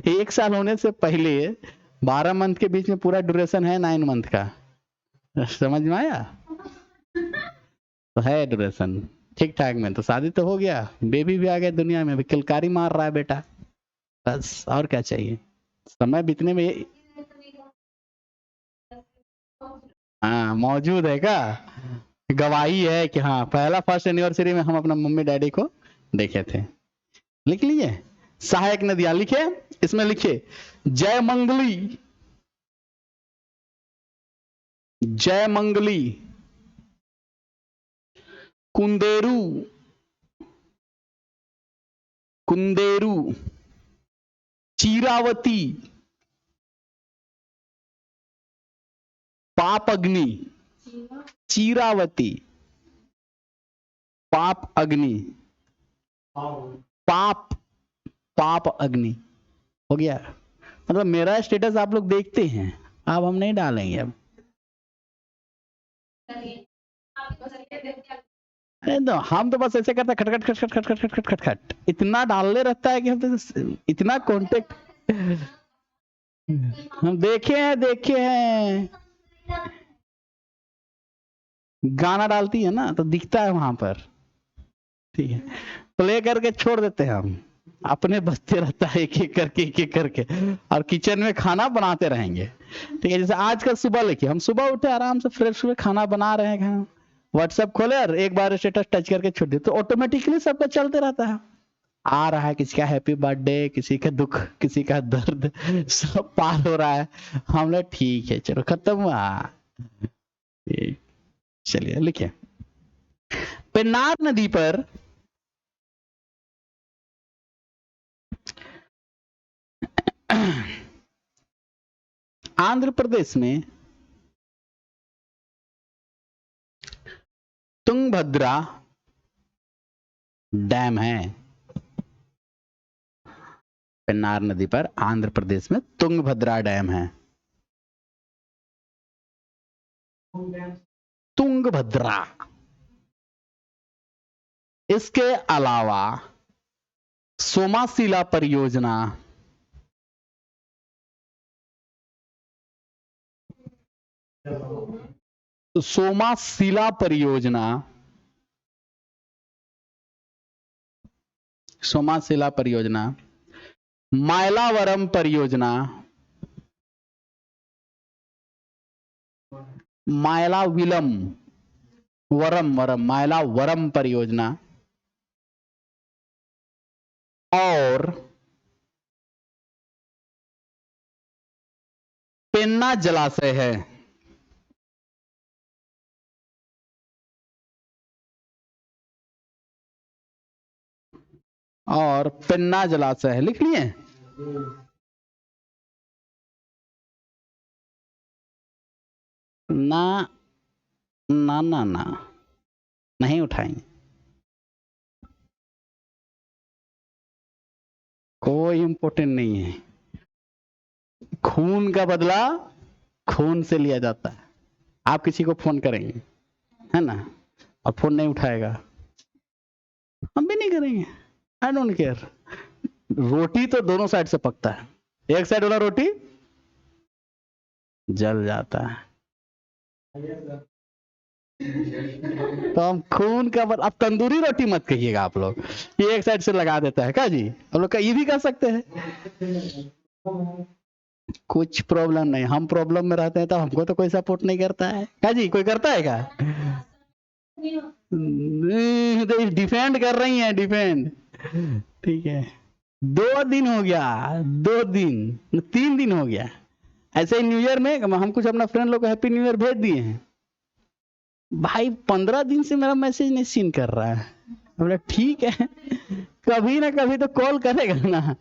1 साल होने से पहले 12 मंथ के बीच में पूरा ड्यूरेशन है 9 मंथ का। समझ में आया? तो है ड्यूरेशन ठीक ठाक में। तो शादी तो हो गया, बेबी भी आ गया दुनिया में, किलकारी मार रहा है बेटा, बस और क्या चाहिए। समय बीतने में। हाँ मौजूद है क्या? गवाही है कि हाँ पहला फर्स्ट एनिवर्सरी में हम अपना मम्मी डैडी को देखे थे। लिख लिए सहायक नदियां लिखे, इसमें लिखिए जय मंगली, जय मंगली, कुंदेरू, कुंदेरू, चीरावती, पाप अग्नि, चीरावती, पाप अग्नि, पाप, पाप अग्नि हो गया। मतलब मेरा स्टेटस आप लोग देखते हैं, अब हम नहीं डालेंगे अब। अरे तो हम तो बस ऐसे करते खटखट खटखट खटखट खटखट खटखट इतना डालने रहता है कि हम तो इतना कांटेक्ट हम देखे हैं गाना डालती है ना तो दिखता है वहां पर, ठीक है, प्ले करके छोड़ देते हैं हम, अपने बचते रहता है एक एक करके और किचन में खाना बनाते रहेंगे, ठीक है। जैसे आज कल सुबह लेके हम सुबह उठे आराम से फ्रेश हुए खाना बना रहे हैं खाना, व्हाट्सएप खोले और एक बार स्टेटस टच करके छोड़ दिया तो ऑटोमेटिकली सबका चलते रहता है, आ रहा है किसी का हैप्पी बर्थडे, किसी का दुख, किसी का दर्द, सब पार हो रहा है। हम लोग ठीक है चलो खत्म हुआ। चलिए लिखिए पेन्नार नदी पर आंध्र प्रदेश में तुंगभद्रा डैम है। पेन्नार नदी पर आंध्र प्रदेश में तुंगभद्रा डैम है। तुंगभद्रा। इसके अलावा सोमाशिला परियोजना, सोमाशिला परियोजना, सोमाशिला परियोजना, मायलावरम परियोजना, मायलाविलम वरम वरम मायलावरम परियोजना और पेन्ना जलाशय है। और पेन्ना जलाशय है, लिख लिए? ना ना ना ना नहीं उठाएंगे, कोई इंपॉर्टेंट नहीं है। खून का बदला खून से लिया जाता है। आप किसी को फोन करेंगे है ना और फोन नहीं उठाएगा, हम भी नहीं करेंगे, आई डोंट केयर। रोटी तो दोनों साइड से पकता है, एक साइड वाला रोटी जल जाता है। तो हम खून का अब तंदूरी रोटी मत कहिएगा आप लोग, ये एक साइड से लगा देता है क्या जी, हम लोग का ये भी कर सकते हैं, कुछ प्रॉब्लम नहीं। हम प्रॉब्लम में रहते हैं तो हमको तो कोई सपोर्ट नहीं करता है क्या जी, कोई करता है क्या? तो डिफेंड कर रही हैं, डिफेंड, ठीक है। 2 दिन हो गया, 2 दिन 3 दिन हो गया। ऐसे ही न्यू ईयर में हम कुछ अपना फ्रेंड लोग को हैप्पी न्यू ईयर भेज दिए हैं, भाई 15 दिन से मेरा मैसेज नहीं सीन कर रहा है। बोला ठीक है कभी ना कभी तो कॉल करेगा ना,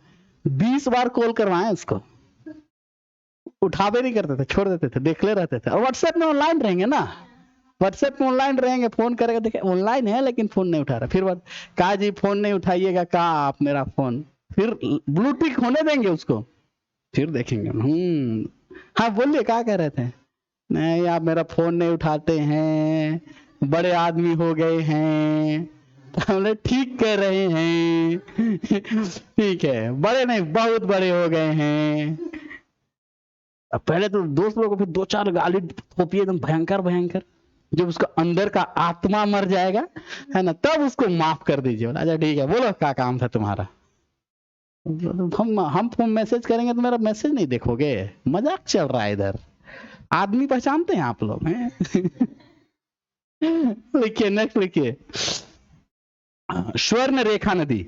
20 बार कॉल करवाए उसको, उठावे नहीं करते थे, छोड़ देते थे, देखले रहते थे। और व्हाट्सएप में ऑनलाइन रहेंगे ना, व्हाट्सएप में ऑनलाइन रहेंगे, फोन करेगा देखे ऑनलाइन है लेकिन फोन नहीं उठा रहा, फिर बात कहा जी फोन नहीं उठाइएगा, कहा आप मेरा फोन, फिर ब्लूटिक होने देंगे उसको, फिर देखेंगे। हाँ बोलिए क्या कह रहे थे? नहीं आप मेरा फोन नहीं उठाते हैं, बड़े आदमी हो गए हैं। हमने ठीक कह रहे हैं ठीक है, बड़े नहीं बहुत बड़े हो गए हैं। अब पहले तो दोस्त लोगों को फिर 2-4 गाली थोपिए एकदम भयंकर भयंकर, जब उसका अंदर का आत्मा मर जाएगा है ना तब उसको माफ कर दीजिए। अच्छा ठीक है बोलो क्या काम था तुम्हारा, हम फोन मैसेज करेंगे तो मेरा मैसेज नहीं देखोगे, मजाक चल रहा है इधर, आदमी पहचानते हैं आप लोग हैं लिखिए, नेक्स्ट लिखिए, स्वर्ण रेखा नदी।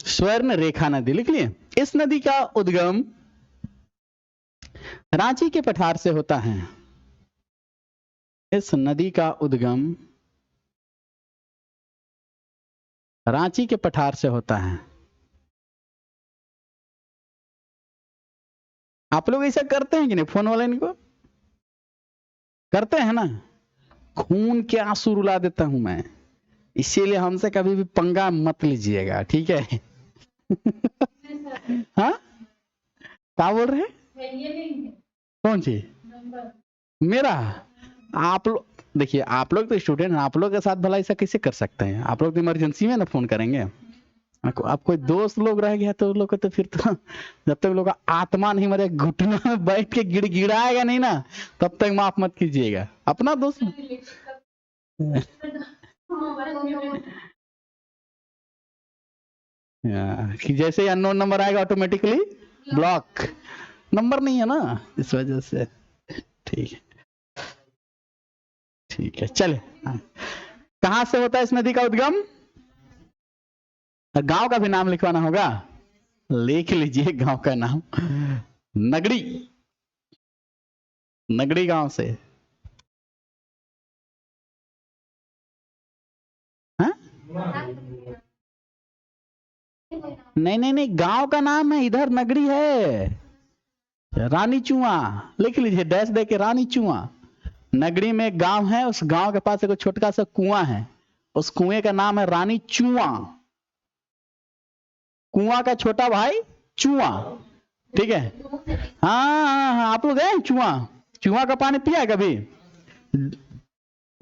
स्वर्ण रेखा नदी लिख लिए। इस नदी का उद्गम रांची के पठार से होता है। इस नदी का उद्गम रांची के पठार से होता है। आप लोग ऐसा करते हैं कि नहीं? फोन वाले इनको करते हैं ना? खून के आंसू रुला देता हूं मैं, इसीलिए हमसे कभी भी पंगा मत लीजिएगा, ठीक है? हाँ, क्या बोल रहे हैं? कौन सी? मेरा? आप लोग देखिए, आप लोग तो स्टूडेंट हैं, आप लोग के साथ भला ऐसा कैसे कर सकते हैं? आप लोग तो इमरजेंसी में ना फोन करेंगे। आप कोई दोस्त लोग रह गया तो लोग तो फिर तो जब तक लोग का आत्मा नहीं मरे, घुटनों में बैठ के गिड़गिड़ाएगा नहीं ना, तब तक माफ मत कीजिएगा। अपना दोस्त कि जैसे ही अननोन नंबर आएगा ऑटोमेटिकली ब्लॉक। नंबर नहीं है ना, इस वजह से। ठीक है, ठीक है, चले। कहां से होता है इस नदी का उद्गम? गांव का भी नाम लिखवाना होगा, लिख लीजिए गांव का नाम। नगड़ी, नगड़ी गांव से। हाँ? नहीं नहीं नहीं, गांव का नाम है, इधर नगड़ी है। रानी चुआ लिख लीजिए, डैश दे के रानी चुआ। नगड़ी में एक गांव है, उस गांव के पास एक छोटका सा कुआं है, उस कुएं का नाम है रानी चुआ। कुआं का छोटा भाई चुआ, ठीक है? हाँ हाँ हाँ, आप लोग गए चुआ? चुआ का पानी पिया है कभी?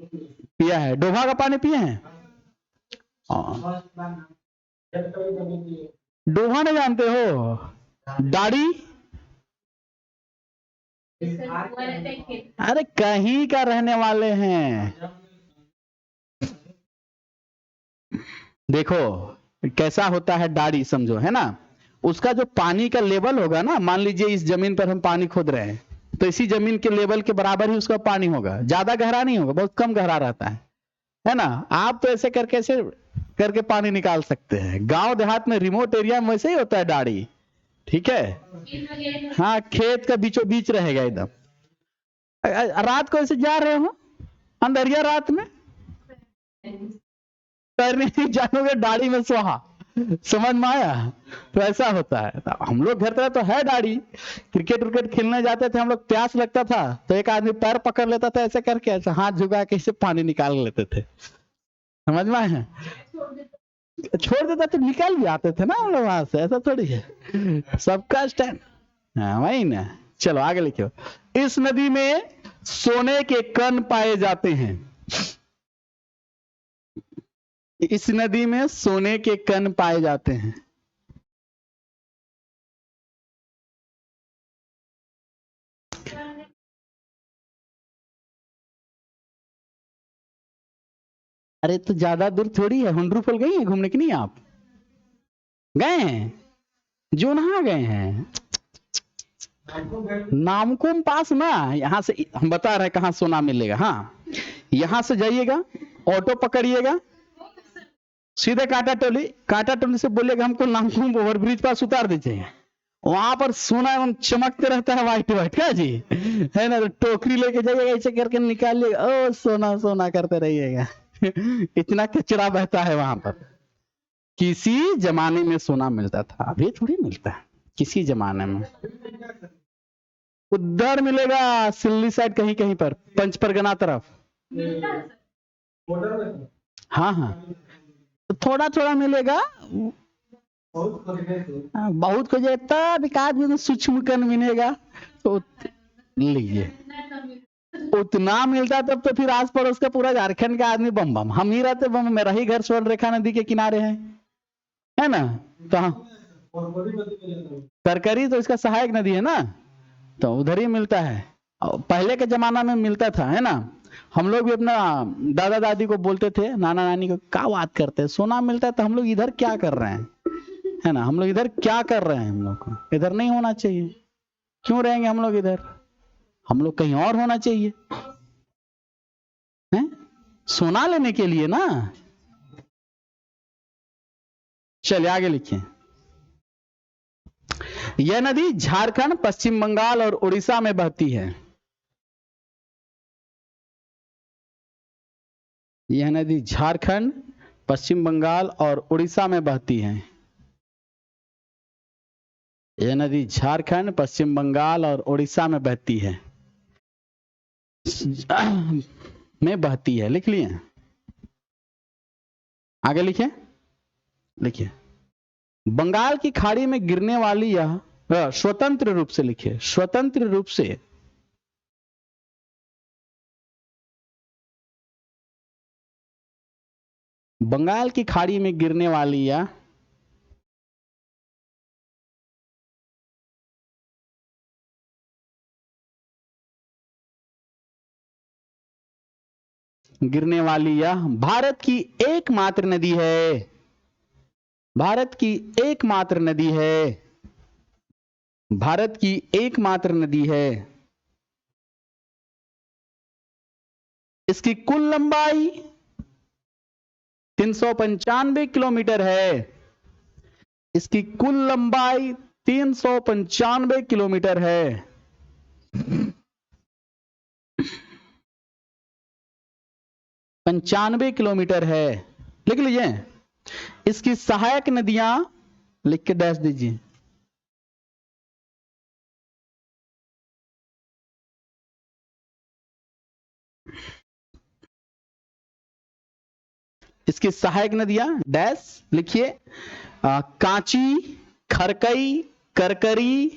पिया है। डोभा का पानी पिए हैं? डोभा नहीं जानते हो? दाढ़ी? अरे कहीं का रहने वाले हैं। देखो कैसा होता है दाढ़ी, समझो, है ना? उसका जो पानी का लेवल होगा ना, मान लीजिए इस जमीन पर हम पानी खोद रहे हैं, तो इसी जमीन के लेवल के बराबर ही उसका पानी होगा, ज्यादा गहरा नहीं होगा, बहुत कम गहरा रहता है ना? आप तो ऐसे करके पानी निकाल सकते हैं। गांव देहात में, रिमोट एरिया में वैसे ही होता है दाढ़ी, ठीक है? हाँ, खेत का बीचों बीच रहेगा एकदम। रात को ऐसे जा रहे हो अंदरिया रात में, तैरने नहीं जानोगे, दाढ़ी में सुहा, समझ में आया? तो ऐसा होता है। तो हम लोग घर तरह तो है दाढ़ी, क्रिकेट विकेट खेलने जाते थे हम लोग, प्यास लगता था तो एक आदमी पैर पकड़ लेता था ऐसे करके, ऐसे हाथ झुका के ऐसे पानी निकाल लेते थे, समझ में आया? छोड़ देता तो निकल भी आते थे ना हम लोग वहां से, ऐसा थोड़ी है, सबका स्टैंड। हाँ वही ना। चलो आगे लिखो। इस नदी में सोने के कण पाए जाते हैं। इस नदी में सोने के कण पाए जाते हैं। अरे तो ज्यादा दूर थोड़ी है, हुंडरू फॉल गई है घूमने की नहीं? आप गए हैं? जो नहा गए हैं? नामकुम पास ना, यहाँ से हम बता रहे हैं कहाँ सोना मिलेगा। हाँ, यहाँ से जाइएगा, ऑटो पकड़िएगा, सीधे कांटा टोली से बोलिएगा हमको नामकुम ओवरब्रिज पास उतार दीजिए। वहां पर सोना एकदम चमकते रहता है, व्हाइट व्हाइट, क्या जी, है ना? तो टोकरी लेके जाइएगा, ऐसे करके निकालिएगा, ओ सोना सोना करते रहिएगा। इतना कचरा बहता है वहां पर। किसी जमाने में सोना मिलता था, अभी थोड़ी मिलता है। किसी जमाने में उधर मिलेगा, सिल्ली साइड कहीं कहीं पर, पंच परगना तरफ। हाँ हाँ, तो थोड़ा थोड़ा मिलेगा, बहुत खोजे तब एक आदमी में सूक्ष्म कण मिलेगा तो लीजिए। उतना मिलता तब तो फिर आस पड़ोस का पूरा झारखंड का आदमी बम बम, हम ही रहते बम। मेरा ही घर स्वर्ण रेखा नदी के किनारे है ना? तो करकरी तो इसका सहायक नदी है ना, तो उधर ही मिलता है। पहले के जमाना में मिलता था, है ना? हम लोग भी अपना दादा दादी को बोलते थे, नाना नानी को, क्या बात करते हैं, सोना मिलता है तो हम लोग इधर क्या कर रहे हैं, है ना। हम लोग इधर क्या कर रहे हैं, हम लोग को इधर नहीं होना चाहिए। क्यों रहेंगे हम लोग इधर, हम लोग कहीं और होना चाहिए, हैं? सोना लेने के लिए ना। चलिए आगे लिखिए। यह नदी झारखंड, पश्चिम बंगाल और उड़ीसा में बहती है। यह नदी झारखंड, पश्चिम बंगाल और उड़ीसा में बहती है। यह नदी झारखंड, पश्चिम बंगाल और उड़ीसा में बहती है। में बहती है, लिख लिए। आगे लिखिए। लिखिए, बंगाल की खाड़ी में गिरने वाली यह, स्वतंत्र रूप से लिखिए, स्वतंत्र रूप से बंगाल की खाड़ी में गिरने वाली यह भारत की एकमात्र नदी है। भारत की एकमात्र नदी है। भारत की एकमात्र नदी है। इसकी कुल लंबाई 395 किलोमीटर है। इसकी कुल लंबाई 395 किलोमीटर है। 95 किलोमीटर है, लिख लीजिए। इसकी सहायक नदियां लिख के डैश दीजिए। इसकी सहायक नदियां डैश लिखिए। कांची, खरकई, करकरी,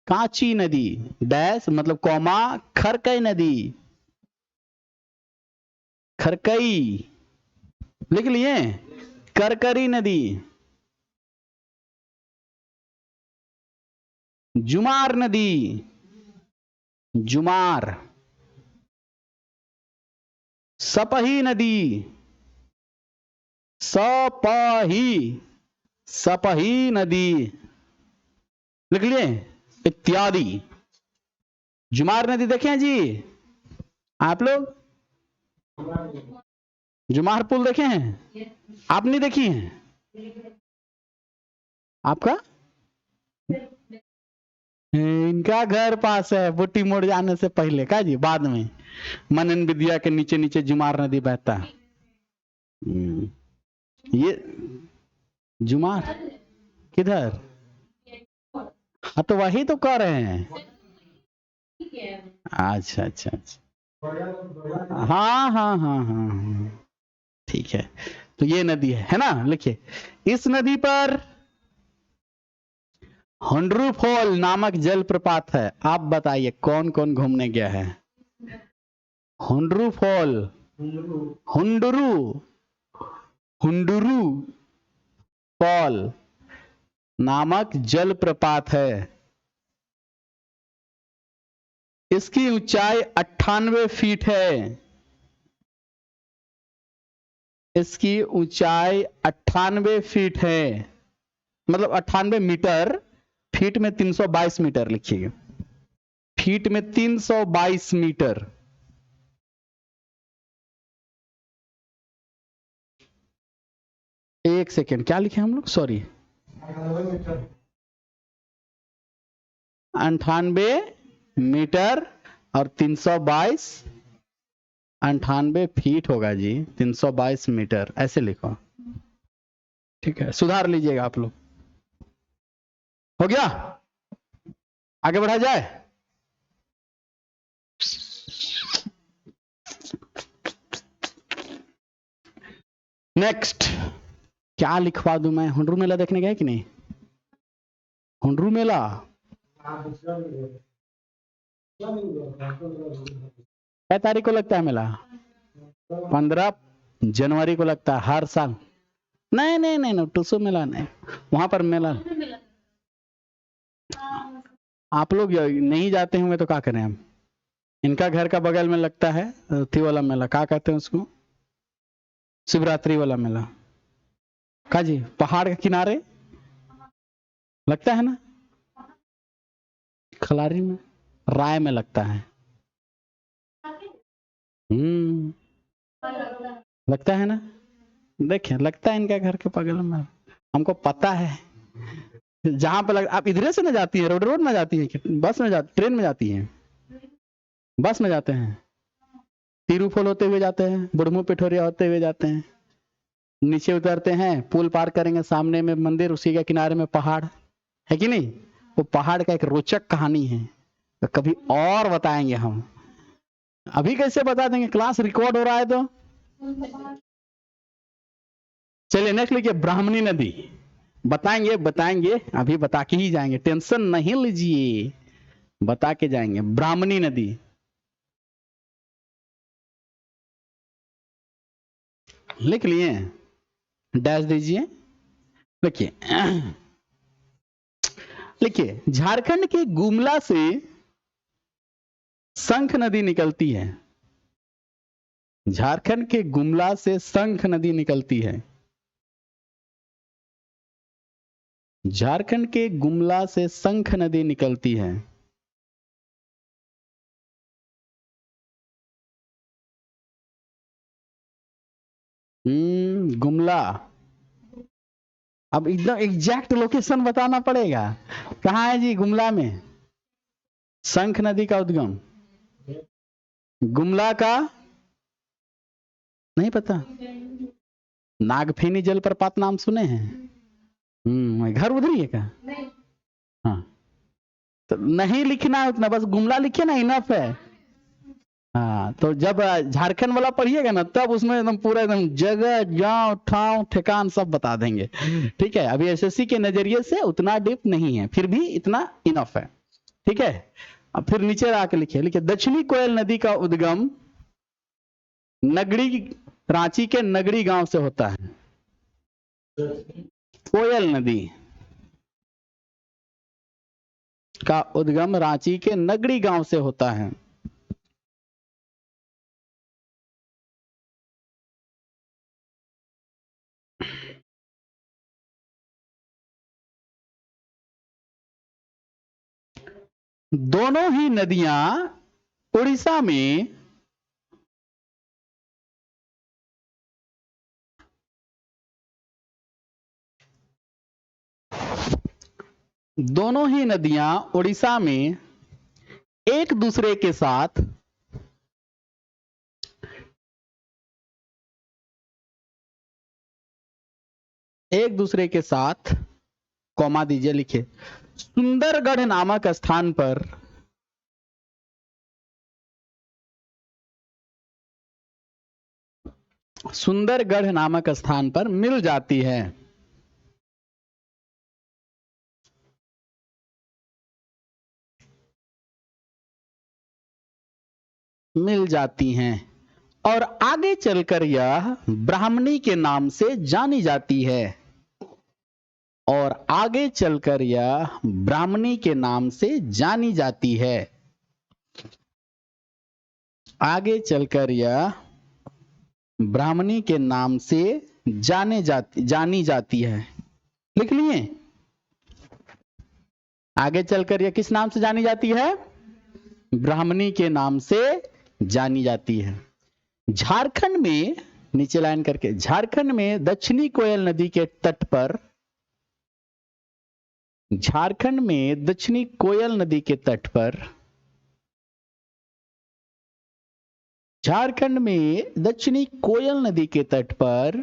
कांची नदी डैश मतलब कौमा, खरकई नदी, खरकई लिख लिए, करकरी नदी, जुमार नदी, जुमार, सपही नदी, सपही, सपही नदी लिख लिए, इत्यादि। जुमार नदी देखे हैं जी आप लोग? जुमार पुल देखे हैं? आप नहीं देखी हैं? आपका इनका घर पास है, बुट्टी मोड़ जाने से पहले का जी, बाद में मनन विद्या के नीचे नीचे जुमार नदी बहता है। ये जुमार किधर? हाँ तो वही तो कह रहे हैं। अच्छा अच्छा अच्छा, हाँ हाँ हाँ हाँ, ठीक है। तो ये नदी है ना, लिखिए। इस नदी पर हुंडरू फॉल नामक जलप्रपात है। आप बताइए कौन कौन घूमने गया है? हुंडरू फॉल, हुंडरू, हुंडरू फॉल नामक जलप्रपात है। इसकी ऊंचाई 98 फीट है। इसकी ऊंचाई 98 फीट है, मतलब 98 मीटर, फीट में 322 मीटर लिखिएगा। फीट में 322 मीटर। एक सेकेंड, क्या लिखे हम लोग, सॉरी, 98 मीटर और 322, 98 फीट होगा जी, 322 मीटर, ऐसे लिखो। ठीक है, सुधार लीजिएगा आप लोग। हो गया? आगे बढ़ा जाए। नेक्स्ट क्या लिखवा दूं मैं? हुंडरू मेला देखने गए कि नहीं? हुंडरू मेला 6 तारीख को लगता है मेला, 15 जनवरी को लगता है हर साल। नहीं नहीं नहीं नहीं, टुसु मेला नहीं, वहां पर मेला। आप लोग नहीं जाते होंगे तो क्या करें हम? इनका घर का बगल में लगता है थी वाला मेला, क्या कहते हैं उसको, शिवरात्रि वाला मेला। का जी पहाड़ के किनारे लगता है ना, खलारी में, राय में लगता है। लगता है ना, देखें लगता है इनका घर के बगल में, हमको पता है। जहां पर आप इधर से ना जाती है, रोड रोड ना जाती है, बस में जाती, ट्रेन में जाती है, बस में जाते हैं, तिरुफल होते हुए जाते हैं, बुढ़मू पिठोरिया होते हुए जाते हैं, नीचे उतरते हैं, पुल पार करेंगे, सामने में मंदिर, उसी के किनारे में पहाड़ है कि नहीं। वो पहाड़ का एक रोचक कहानी है, तो कभी और बताएंगे हम, अभी कैसे बता देंगे, क्लास रिकॉर्ड हो रहा है तो। चलिए नेक्स्ट लिखिए, ब्राह्मणी नदी। बताएंगे बताएंगे, अभी बता के ही जाएंगे, टेंशन नहीं लीजिए, बता के जाएंगे। ब्राह्मणी नदी लिख लिए, डैश दीजिए, लिखिए। लिखिए, झारखंड के गुमला से शंख नदी निकलती है, झारखंड के गुमला से शंख नदी निकलती है, झारखंड के गुमला से शंख नदी निकलती है। गुमला, अब एकदम एग्जैक्ट लोकेशन बताना पड़ेगा, कहाँ है जी गुमला में शंख नदी का उद्गम, गुमला का नहीं पता, नागफेनी जलप्रपात नाम सुने हैं, घर उधर ही है क्या, हाँ, तो नहीं लिखना है उतना, बस गुमला लिखिए ना, इनफ है। हाँ, तो जब झारखंड वाला पढ़िएगा ना, तब उसमें एकदम पूरा एकदम जगह गांव ठाव ठिकान सब बता देंगे, ठीक है। अभी एसएससी के नजरिए से उतना डीप नहीं है, फिर भी इतना इनफ है, ठीक है। अब फिर नीचे आके लिखिए, लिखिए दक्षिणी कोयल नदी का उद्गम नगड़ी, रांची के नगड़ी गांव से होता है। कोयल नदी का उद्गम रांची के नगड़ी गांव से होता है। दोनों ही नदियां उड़ीसा में दोनों ही नदियां उड़ीसा में एक दूसरे के साथ कौमा दीजिए, लिखिए सुंदरगढ़ नामक स्थान पर सुंदरगढ़ नामक स्थान पर मिल जाती है। मिल जाती हैं और आगे चलकर यह ब्राह्मणी के नाम से जानी जाती है, और आगे चलकर यह ब्राह्मणी के नाम से जानी जाती है, आगे चलकर यह ब्राह्मणी के नाम से जानी जाती है। लिख लिए, आगे चलकर यह किस नाम से जानी जाती है, ब्राह्मणी के नाम से जानी जाती है। झारखंड में, नीचे लाइन करके, झारखंड में दक्षिणी कोयल नदी के तट पर, झारखंड में दक्षिणी कोयल नदी के तट पर, झारखंड में दक्षिणी कोयल नदी के तट पर,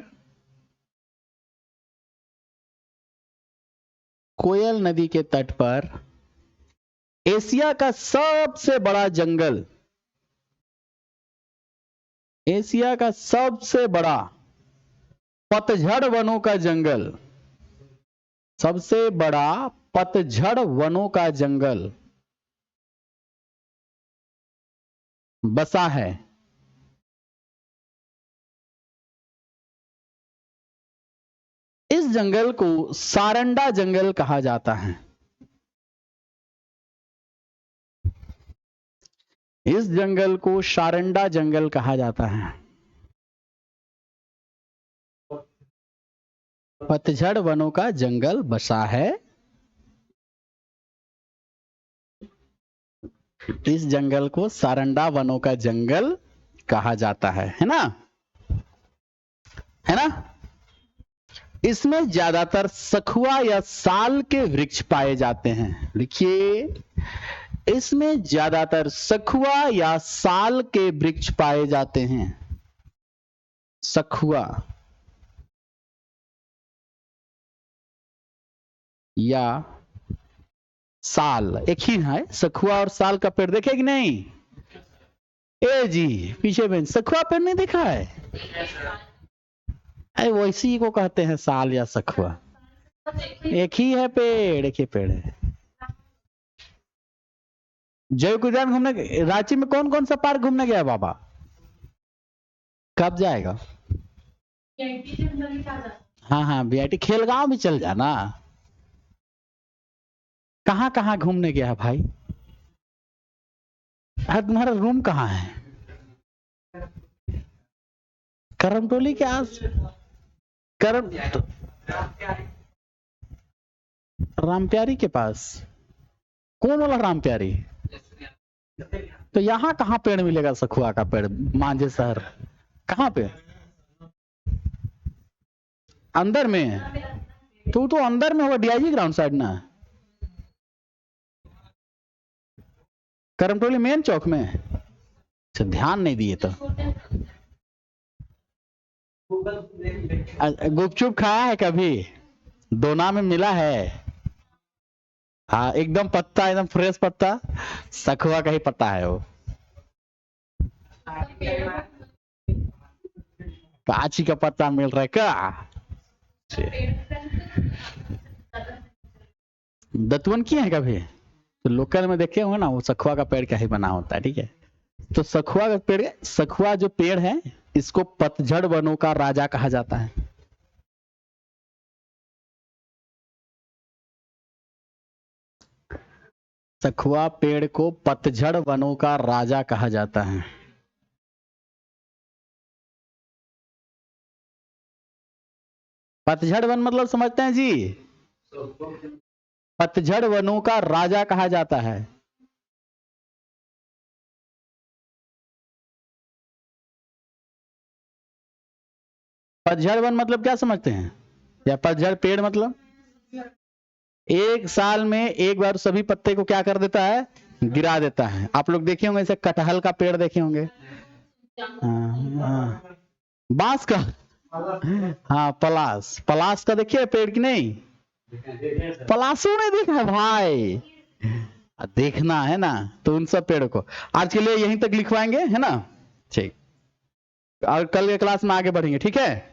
कोयल नदी के तट पर एशिया का सबसे बड़ा जंगल, एशिया का सबसे बड़ा पतझड़ वनों का जंगल, सबसे बड़ा पतझड़ वनों का जंगल बसा है। इस जंगल को सारंडा जंगल कहा जाता है। इस जंगल को सारंडा जंगल कहा जाता है। पतझड़ वनों का जंगल बसा है, इस जंगल को सारंडा वनों का जंगल कहा जाता है ना, है ना। इसमें ज्यादातर सखुआ या साल के वृक्ष पाए जाते हैं। लिखिए, इसमें ज्यादातर सखुआ या साल के वृक्ष पाए जाते हैं। सखुआ या साल एक ही है। सखुआ और साल का पेड़ देखे कि नहीं? ए जी पीछे बेंच, सखुआ पेड़ नहीं देखा है? अरे वैसी को कहते हैं साल या सखुआ, एक ही है पेड़, एक ही पेड़ है। जैव उद्यान घूमने रांची में कौन कौन सा पार्क घूमने गया बाबा? कब जाएगा? हाँ हाँ बीआईटी खेलगांव भी चल जाना। कहाँ कहाँ घूमने गया भाई? अरे तुम्हारा रूम कहाँ है? करमटोली के आस रामप्यारी के पास? कौन वाला रामप्यारी? तो यहाँ कहाँ पेड़ मिलेगा सखुआ का पेड़? मांझे शहर कहाँ पे? अंदर में? तो अंदर में होगा डीआईजी ग्राउंड साइड ना, करमटोली मेन चौक में। अच्छा ध्यान नहीं दिए तो। गुपचुप खाया है कभी? दोना में मिला है? हाँ एकदम पत्ता, एकदम फ्रेश पत्ता, सखुआ का ही पत्ता है वो। काची का पत्ता मिल रहा है क्या? दतवन किए हैं कभी? तो लोकल में देखे होंगे ना, वो सखुआ का पेड़ का ही बना होता है। ठीक है, तो सखुआ का पेड़, सखुआ जो पेड़ है इसको पतझड़ वनों का राजा कहा जाता है। सखुआ पेड़ को पतझड़ वनों का राजा कहा जाता है। पतझड़ वन मतलब समझते हैं जी? पतझड़ वनों का राजा कहा जाता है। पतझड़ वन मतलब क्या समझते हैं? या पतझड़ पेड़ मतलब एक साल में एक बार सभी पत्ते को क्या कर देता है? गिरा देता है। आप लोग देखे होंगे ऐसे कटहल का पेड़ देखे होंगे, बांस का, हाँ पलास, पलास का देखिए पेड़ की नहीं? पलासों नहीं देखा है भाई? देखना है ना, तो उन सब पेड़ को आज के लिए यहीं तक लिखवाएंगे, है ना? ठीक, और कल के क्लास में आगे बढ़ेंगे, ठीक है।